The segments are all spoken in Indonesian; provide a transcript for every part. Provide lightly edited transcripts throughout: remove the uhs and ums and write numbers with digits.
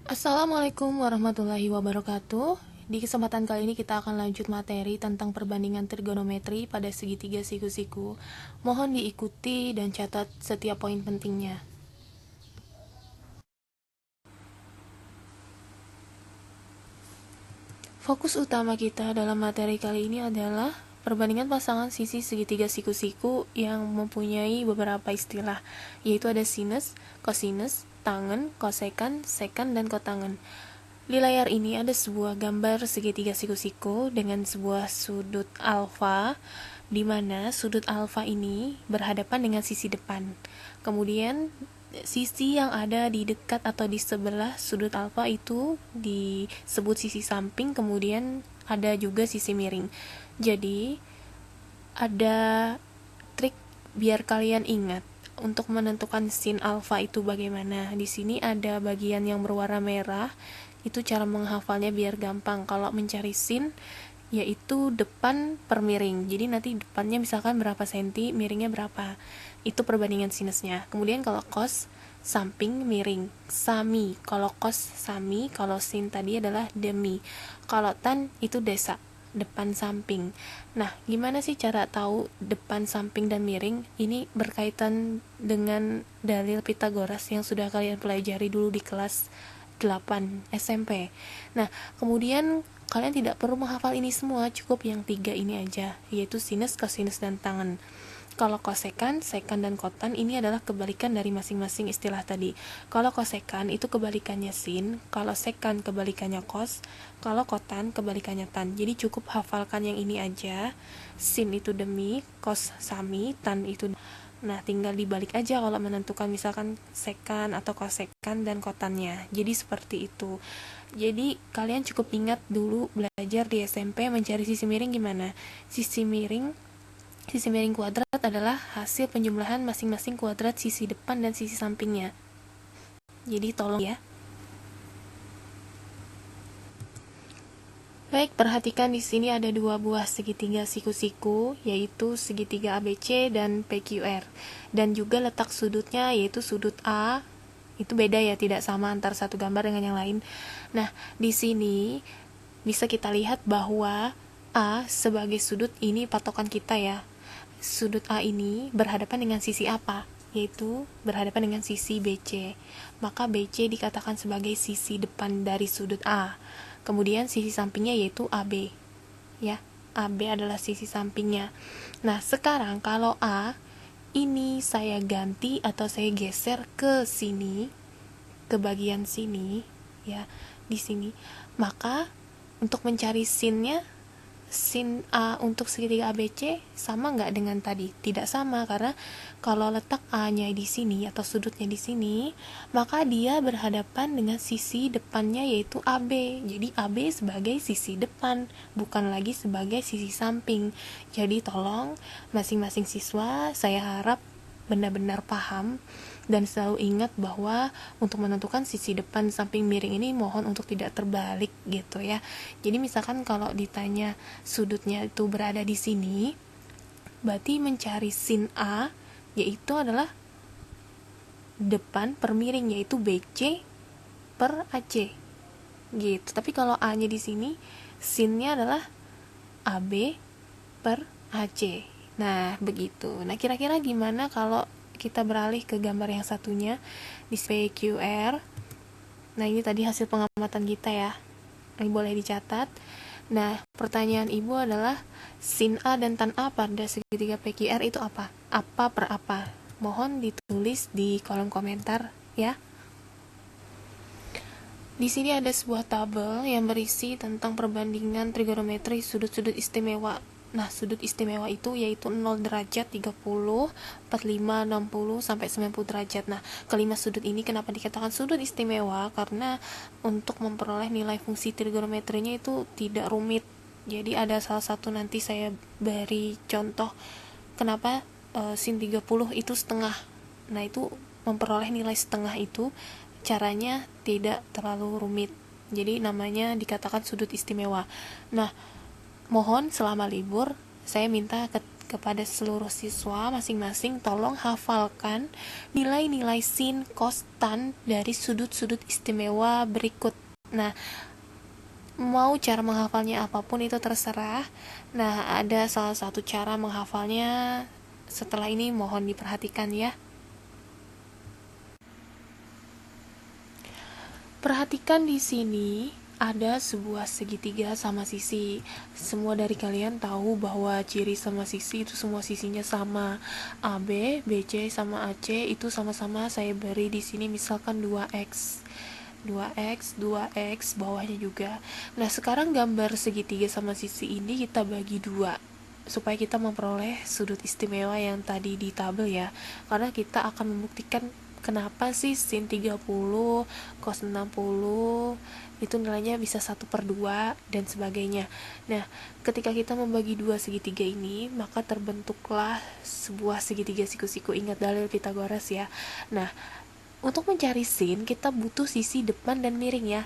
Assalamualaikum warahmatullahi wabarakatuh. Di kesempatan kali ini kita akan lanjut materi tentang perbandingan trigonometri pada segitiga siku-siku. Mohon diikuti dan catat setiap poin pentingnya. Fokus utama kita dalam materi kali ini adalah perbandingan pasangan sisi segitiga siku-siku yang mempunyai beberapa istilah, yaitu ada sinus, kosinus, tangen, kosekan, sekan, dan kotangen. Di layar ini ada sebuah gambar segitiga siku-siku dengan sebuah sudut alfa, di mana sudut alfa ini berhadapan dengan sisi depan. Kemudian sisi yang ada di dekat atau di sebelah sudut alfa itu disebut sisi samping, kemudian ada juga sisi miring. Jadi ada trik biar kalian ingat untuk menentukan sin alfa itu bagaimana. Di sini ada bagian yang berwarna merah. Itu cara menghafalnya biar gampang. Kalau mencari sin, yaitu depan per miring. Jadi nanti depannya misalkan berapa senti, miringnya berapa. Itu perbandingan sinusnya. Kemudian kalau cos, samping miring, sami. Kalau cos sami, kalau sin tadi adalah demi. Kalau tan itu desa, depan samping. Nah, gimana sih cara tahu depan samping dan miring? Ini berkaitan dengan dalil Pitagoras yang sudah kalian pelajari dulu di kelas 8 SMP. Nah, kemudian kalian tidak perlu menghafal ini semua, cukup yang 3 ini aja, yaitu sinus, kosinus, dan tangen. Kalau kosekan, sekan, dan kotan ini adalah kebalikan dari masing-masing istilah tadi. Kalau kosekan itu kebalikannya sin, kalau sekan kebalikannya kos, kalau kotan kebalikannya tan. Jadi cukup hafalkan yang ini aja. Sin itu demi, kos sami, tan itu. Nah, tinggal dibalik aja kalau menentukan misalkan sekan atau kosekan dan kotannya. Jadi seperti itu. Jadi kalian cukup ingat dulu belajar di SMP mencari sisi miring gimana. Sisi miring kuadrat adalah hasil penjumlahan masing-masing kuadrat sisi depan dan sisi sampingnya. Jadi tolong ya. Baik, perhatikan di sini ada dua buah segitiga siku-siku, yaitu segitiga ABC dan PQR. Dan juga letak sudutnya yaitu sudut A. Itu beda ya, tidak sama antara satu gambar dengan yang lain. Nah, di sini bisa kita lihat bahwa A sebagai sudut ini patokan kita ya. Sudut A ini berhadapan dengan sisi apa? Yaitu berhadapan dengan sisi BC. Maka BC dikatakan sebagai sisi depan dari sudut A. Kemudian sisi sampingnya yaitu AB. Ya, AB adalah sisi sampingnya. Nah, sekarang kalau A ini saya ganti atau saya geser ke sini, ke bagian sini, ya, di sini. Maka untuk mencari sinnya, sin A untuk segitiga ABC sama nggak dengan tadi? Tidak sama, karena kalau letak A-nya di sini atau sudutnya di sini, maka dia berhadapan dengan sisi depannya yaitu AB. Jadi AB sebagai sisi depan, bukan lagi sebagai sisi samping. Jadi tolong masing-masing siswa, saya harap benar-benar paham dan selalu ingat bahwa untuk menentukan sisi depan samping miring ini mohon untuk tidak terbalik gitu ya. Jadi misalkan kalau ditanya sudutnya itu berada di sini, berarti mencari sin A yaitu adalah depan per miring yaitu BC per AC gitu. Tapi kalau A-nya di sini, sinnya adalah AB per AC. Nah, begitu. Nah, kira-kira gimana kalau kita beralih ke gambar yang satunya di PQR. Nah, ini tadi hasil pengamatan kita ya. Ini boleh dicatat. Nah, pertanyaan Ibu adalah sin A dan tan A pada segitiga PQR itu apa? Apa per apa? Mohon ditulis di kolom komentar ya. Di sini ada sebuah tabel yang berisi tentang perbandingan trigonometri sudut-sudut istimewa. Nah, sudut istimewa itu yaitu 0 derajat, 30, 45, 60, sampai 90 derajat. Nah, kelima sudut ini kenapa dikatakan sudut istimewa? Karena untuk memperoleh nilai fungsi trigonometrinya itu tidak rumit. Jadi ada salah satu nanti saya beri contoh kenapa sin 30 itu setengah. Nah, itu memperoleh nilai setengah itu caranya tidak terlalu rumit. Jadi namanya dikatakan sudut istimewa. Nah, mohon selama libur saya minta kepada seluruh siswa masing-masing, tolong hafalkan nilai-nilai sin, cos, tan dari sudut-sudut istimewa berikut. Nah, mau cara menghafalnya apapun itu terserah. Nah, ada salah satu cara menghafalnya setelah ini, mohon diperhatikan ya. Perhatikan di sini ada sebuah segitiga sama sisi. Semua dari kalian tahu bahwa ciri sama sisi itu semua sisinya sama. AB, BC sama AC itu sama-sama saya beri di sini misalkan 2x. 2x, 2x, bawahnya juga. Nah, sekarang gambar segitiga sama sisi ini kita bagi dua supaya kita memperoleh sudut istimewa yang tadi di tabel ya. Karena kita akan membuktikan kenapa sih sin 30, cos 60 itu nilainya bisa 1/2 dan sebagainya. Nah, ketika kita membagi dua segitiga ini, maka terbentuklah sebuah segitiga siku-siku. Ingat dalil Pitagoras ya. Nah, untuk mencari sin, kita butuh sisi depan dan miring ya.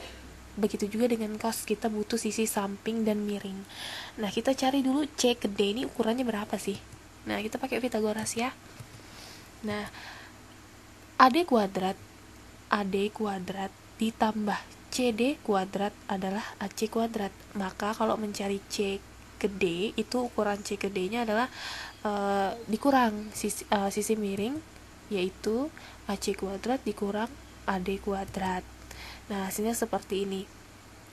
Begitu juga dengan cos, kita butuh sisi samping dan miring. Nah, kita cari dulu C ke D ini ukurannya berapa sih? Nah, kita pakai Pitagoras ya. Nah, AD kuadrat ditambah CD kuadrat adalah AC kuadrat. Maka kalau mencari C ke D, itu ukuran C ke D-nya adalah dikurang sisi miring, yaitu AC kuadrat dikurang AD kuadrat. Nah, hasilnya seperti ini.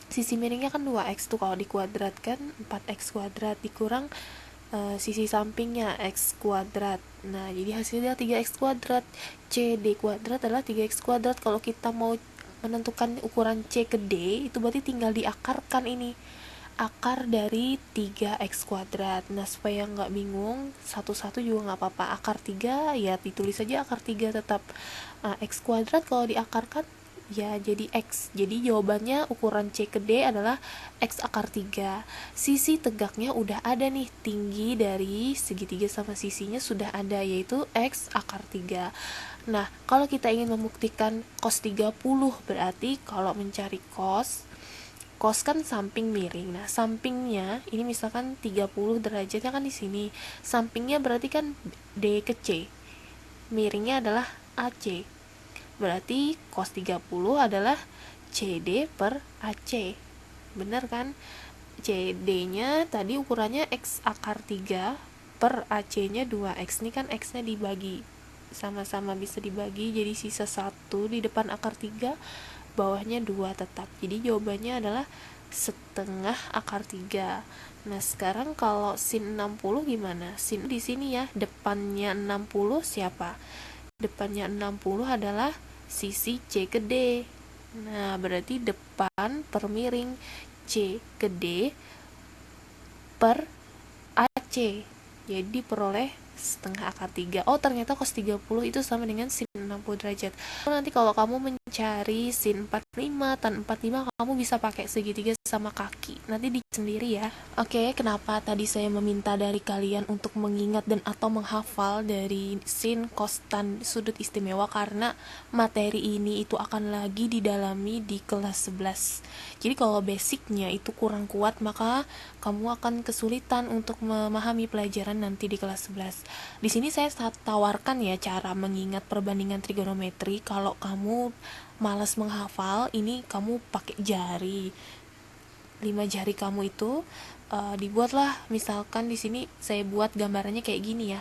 Sisi miringnya kan 2x tuh, kalau dikuadratkan 4x kuadrat dikurang sisi sampingnya x kuadrat. Nah, jadi hasilnya 3x kuadrat. CD kuadrat adalah 3x kuadrat. Kalau kita mau menentukan ukuran C ke D, itu berarti tinggal diakarkan ini. Akar dari 3x kuadrat. Nah, supaya nggak bingung, satu-satu juga nggak apa-apa. Akar 3 ya ditulis saja akar 3 tetap. X kuadrat kalau diakarkan ya jadi X. Jadi jawabannya ukuran C ke D adalah X akar 3. Sisi tegaknya udah ada nih, tinggi dari segitiga sama sisinya sudah ada, yaitu X akar 3. Nah, kalau kita ingin membuktikan cos 30, berarti kalau mencari cos kan samping miring. Nah, sampingnya ini misalkan 30 derajatnya kan di sini. Sampingnya berarti kan D ke C. Miringnya adalah AC. Berarti cos 30 adalah CD per AC. Bener kan? CD-nya tadi ukurannya X akar 3 per AC-nya 2X. Ini kan X-nya dibagi. Sama-sama bisa dibagi, jadi sisa 1 di depan akar 3, bawahnya 2 tetap. Jadi jawabannya adalah setengah akar 3. Nah, sekarang kalau sin 60 gimana? Sin di sini ya, depannya 60 siapa? Depannya 60 adalah sisi C ke D. Nah, berarti depan per miring C ke D per AC. Jadi peroleh setengah akar 3. Oh, ternyata cos 30 itu sama dengan sin 60 derajat. Nanti kalau kamu mencari sin 45, tan 45, kamu bisa pakai segitiga sama kaki. Nanti di sendiri ya. Oke, kenapa tadi saya meminta dari kalian untuk mengingat dan atau menghafal dari sin, cos, tan, sudut istimewa? Karena materi ini itu akan lagi didalami di kelas 11. Jadi kalau basicnya itu kurang kuat, maka kamu akan kesulitan untuk memahami pelajaran nanti di kelas 11. Di sini saya tawarkan ya cara mengingat perbandingan trigonometri. Kalau kamu malas menghafal, ini kamu pakai jari. 5 jari kamu itu dibuatlah, misalkan di sini saya buat gambarannya kayak gini ya.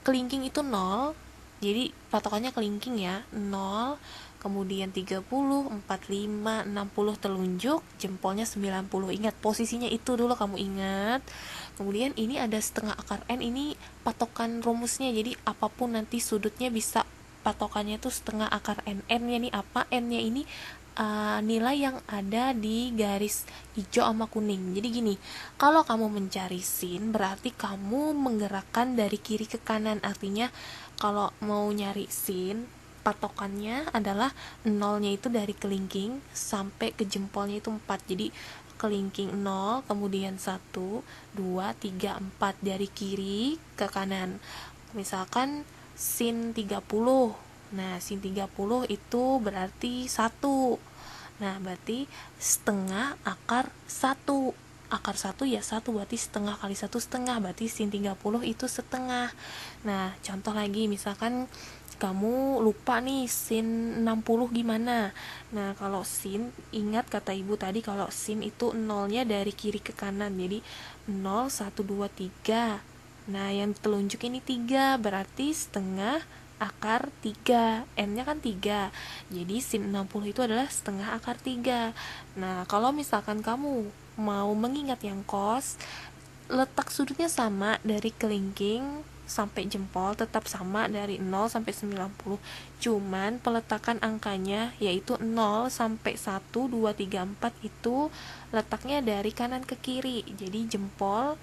Kelingking itu 0. Jadi patokannya kelingking ya, 0, kemudian 30, 45, 60 telunjuk, jempolnya 90. Ingat posisinya itu dulu, kamu ingat. Kemudian ini ada setengah akar N, ini patokan rumusnya. Jadi apapun nanti sudutnya bisa patokannya itu setengah akar N. N-nya nih apa? N-nya ini nilai yang ada di garis hijau sama kuning. Jadi gini, kalau kamu mencari sin, berarti kamu menggerakkan dari kiri ke kanan. Artinya kalau mau nyari sin, patokannya adalah nolnya itu dari kelingking sampai ke jempolnya itu 4. Jadi kelingking 0, kemudian 1, 2, 3, 4 dari kiri ke kanan. Misalkan sin 30. Nah, sin 30 itu berarti 1. Nah, berarti setengah akar 1. akar 1 ya 1, berarti setengah kali 1 setengah, berarti sin 30 itu setengah. Nah, contoh lagi, misalkan kamu lupa nih sin 60 gimana. Nah, kalau sin, ingat kata ibu tadi kalau sin itu nolnya dari kiri ke kanan, jadi 0, 1, 2, 3. Nah, yang telunjuk ini 3, berarti setengah akar 3. N-nya kan 3. Jadi sin 60 itu adalah setengah akar 3. Nah, kalau misalkan kamu mau mengingat yang cos, letak sudutnya sama dari kelingking sampai jempol, tetap sama dari 0 sampai 90. Cuman peletakan angkanya yaitu 0 sampai 1, 2, 3, 4 itu letaknya dari kanan ke kiri. Jadi jempol,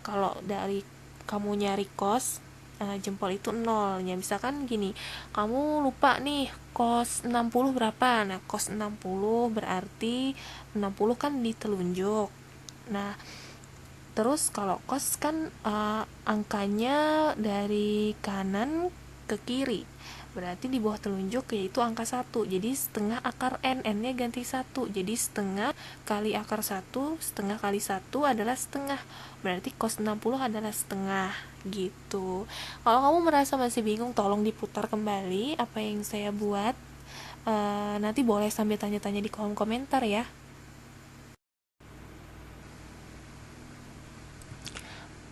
kalau dari kamu nyari cos, jempol itu 0. Ya misalkan gini, kamu lupa nih cos 60 berapa. Nah, cos 60 berarti 60 kan di telunjuk. Nah, terus kalau cos kan angkanya dari kanan ke kiri, berarti di bawah telunjuk yaitu angka 1. Jadi setengah akar N, N-nya ganti 1. Jadi setengah kali akar 1, setengah kali 1 adalah setengah. Berarti cos 60 adalah setengah gitu. Kalau kamu merasa masih bingung, tolong diputar kembali apa yang saya buat. Nanti boleh sambil tanya-tanya di kolom komentar ya.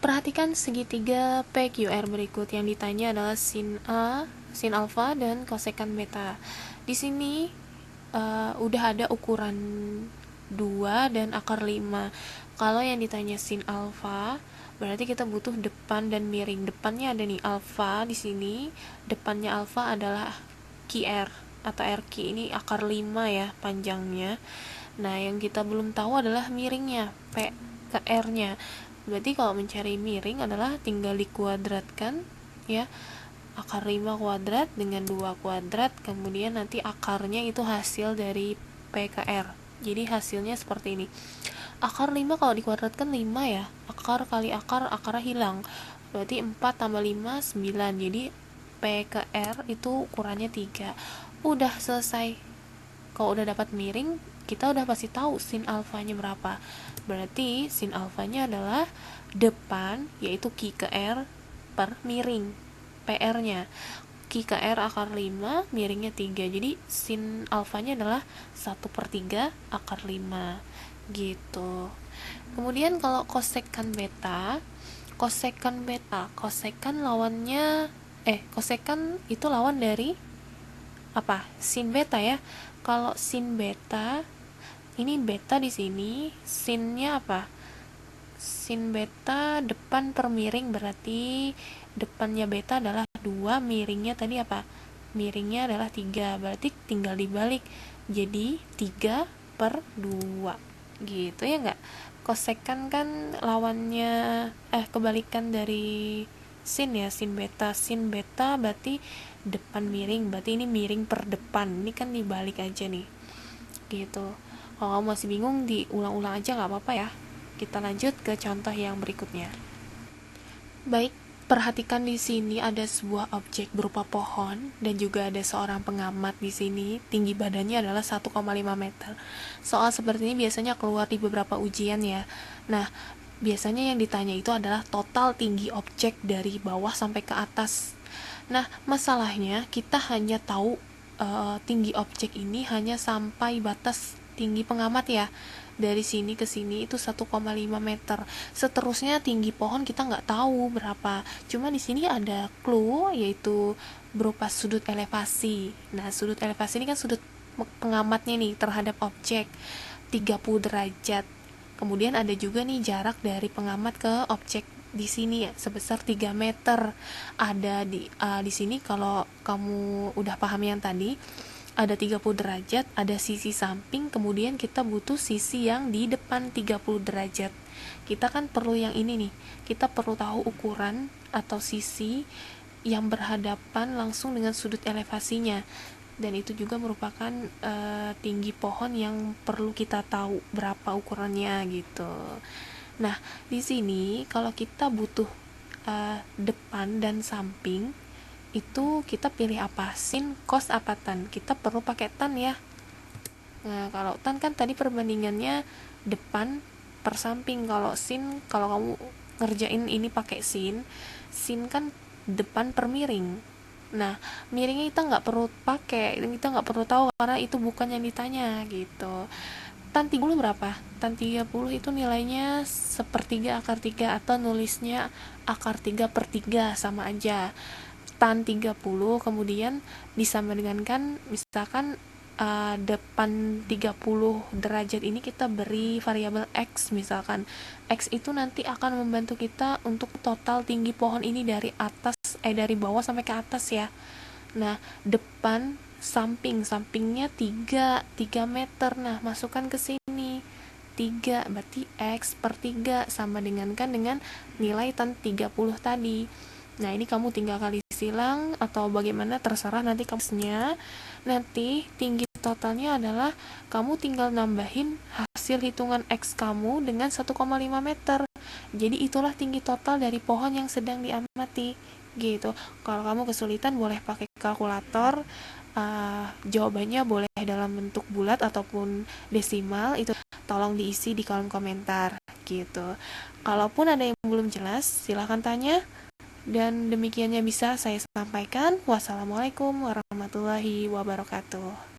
Perhatikan segitiga PQR berikut. Yang ditanya adalah sin A, sin alfa, dan kosekan beta. Di sini udah ada ukuran 2 dan akar 5. Kalau yang ditanya sin alfa, berarti kita butuh depan dan miring. Depannya ada nih alfa di sini, depannya alfa adalah QR atau RQ, ini akar 5 ya panjangnya. Nah, yang kita belum tahu adalah miringnya, P ke R-nya. Berarti kalau mencari miring adalah tinggal dikuadratkan ya, akar 5 kuadrat dengan 2 kuadrat, kemudian nanti akarnya itu hasil dari P ke R. Jadi hasilnya seperti ini. Akar 5 kalau dikuadratkan 5 ya, akar kali akar, akarnya hilang. Berarti 4 tambah 5, 9. Jadi P ke R itu ukurannya 3. Udah selesai. Kalau udah dapat miring, kita udah pasti tahu sin alfanya berapa. Berarti sin alfanya adalah depan, yaitu Q ke R per miring, PR-nya. Q ke R akar 5, miringnya 3. Jadi sin alfanya adalah 1/3 akar 5 gitu. Kemudian kalau kosekan beta, kosekan lawannya kosekan itu lawan dari apa? Sin beta ya. Kalau sin beta, ini beta di sini, sinnya apa? Sin beta depan per miring, berarti depannya beta adalah 2, miringnya tadi apa? Miringnya adalah 3, berarti tinggal dibalik jadi 3/2 gitu ya enggak? Kosekan kan lawannya kebalikan dari sin ya, sin beta berarti depan miring, berarti ini miring per depan, ini kan dibalik aja nih gitu. Kalau kamu masih bingung, diulang-ulang aja nggak apa-apa ya. Kita lanjut ke contoh yang berikutnya. Baik, perhatikan di sini ada sebuah objek berupa pohon dan juga ada seorang pengamat di sini. Tinggi badannya adalah 1,5 meter. Soal seperti ini biasanya keluar di beberapa ujian ya. Nah, biasanya yang ditanya itu adalah total tinggi objek dari bawah sampai ke atas. Nah, masalahnya kita hanya tahu tinggi objek ini hanya sampai batas tinggi pengamat ya. Dari sini ke sini itu 1,5 meter. Seterusnya tinggi pohon kita nggak tahu berapa. Cuma di sini ada clue, yaitu berupa sudut elevasi. Nah, sudut elevasi ini kan sudut pengamatnya nih terhadap objek 30 derajat. Kemudian ada juga nih jarak dari pengamat ke objek di sini ya sebesar 3 meter. Ada di sini, kalau kamu udah paham yang tadi, ada 30 derajat, ada sisi samping, kemudian kita butuh sisi yang di depan 30 derajat. Kita kan perlu yang ini nih. Kita perlu tahu ukuran atau sisi yang berhadapan langsung dengan sudut elevasinya. Dan itu juga merupakan tinggi pohon yang perlu kita tahu berapa ukurannya gitu. Nah, di sini kalau kita butuh depan dan samping, itu kita pilih apa? Sin, cos, apa tan? Kita perlu pakai tan ya. Nah, kalau tan kan tadi perbandingannya depan per samping. Kalau sin, kalau kamu ngerjain ini pakai sin kan depan per miring. Nah, miringnya kita nggak perlu pakai, kita nggak perlu tahu karena itu bukan yang ditanya gitu. Tan 30 berapa? Tan 30 itu nilainya sepertiga akar 3 atau nulisnya akar 3 per 3 sama aja. Tan 30 kemudian disama dengan kan misalkan depan 30 derajat ini kita beri variabel X misalkan. X itu nanti akan membantu kita untuk total tinggi pohon ini dari dari bawah sampai ke atas ya. Nah, depan sampingnya 3 meter. Nah, masukkan ke sini 3, berarti X per 3 sama dengan kan dengan nilai tan 30 tadi. Nah, ini kamu tinggal kali silang atau bagaimana terserah nanti kamusnya. Nanti tinggi totalnya adalah kamu tinggal nambahin hasil hitungan X kamu dengan 1,5 meter. Jadi itulah tinggi total dari pohon yang sedang diamati gitu. Kalau kamu kesulitan boleh pakai kalkulator. Jawabannya boleh dalam bentuk bulat ataupun desimal, itu tolong diisi di kolom komentar gitu. Kalaupun ada yang belum jelas silahkan tanya. Dan demikiannya bisa saya sampaikan. Wassalamualaikum warahmatullahi wabarakatuh.